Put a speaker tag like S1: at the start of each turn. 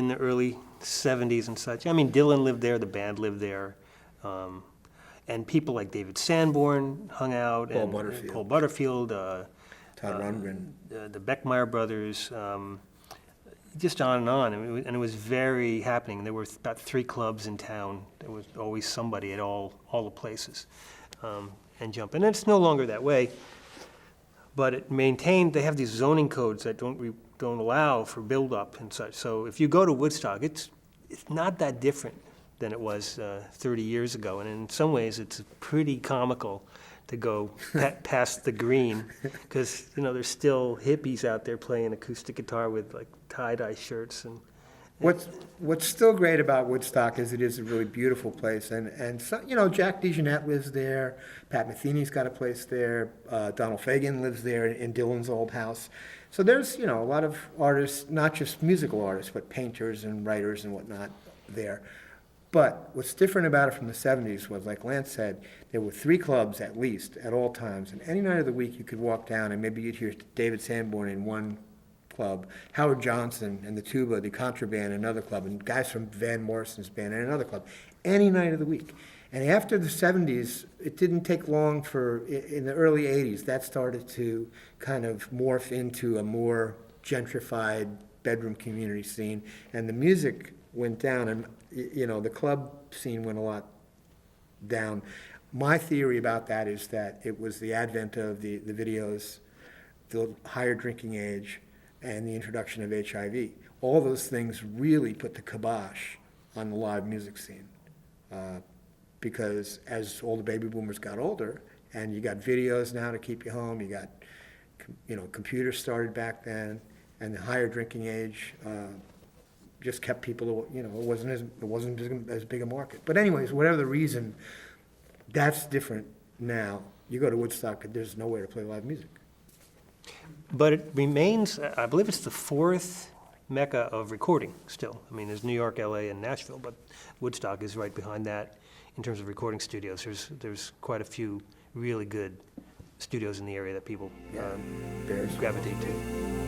S1: in the early 70s and such. I mean, Dylan lived there, the band lived there. And people like David Sanborn hung out.
S2: Paul
S1: and
S2: Butterfield.
S1: Paul Butterfield,
S2: Todd Rundgren.
S1: the Beckmeyer brothers, just on and on. And it was very happening. There were about 3 clubs in town. There was always somebody at all the places, and jump. And it's no longer that way. But it maintained, they have these zoning codes that don't allow for buildup and such. So if you go to Woodstock, it's not that different than it was 30 years ago. And in some ways, it's pretty comical to go past the green, because there's still hippies out there playing acoustic guitar with like tie-dye shirts. And
S2: What's still great about Woodstock is it is a really beautiful place, and so, Jack DeJohnette lives there, Pat Metheny's got a place there, Donald Fagen lives there in Dylan's old house. So there's a lot of artists, not just musical artists, but painters and writers and whatnot there. But what's different about it from the 70s was, like Lance said, there were 3 clubs at least at all times, and any night of the week you could walk down and maybe you'd hear David Sanborn in one club, Howard Johnson and the Tuba, the Contraband, another club, and guys from Van Morrison's band in another club, any night of the week. And after the 70s, it didn't take long in the early 80s, that started to kind of morph into a more gentrified bedroom community scene, and the music went down, and the club scene went a lot down. My theory about that is that it was the advent of the videos, the higher drinking age, and the introduction of HIV. All those things really put the kibosh on the live music scene. Because as all the baby boomers got older, and you got videos now to keep you home, you got, computers started back then, and the higher drinking age just kept people, it wasn't as big a market. But anyways, whatever the reason, that's different now. You go to Woodstock, there's nowhere to play live music.
S1: But it remains, I believe it's the 4th mecca of recording still. I mean, there's New York, LA, and Nashville, but Woodstock is right behind that in terms of recording studios. There's quite a few really good studios in the area that people gravitate to.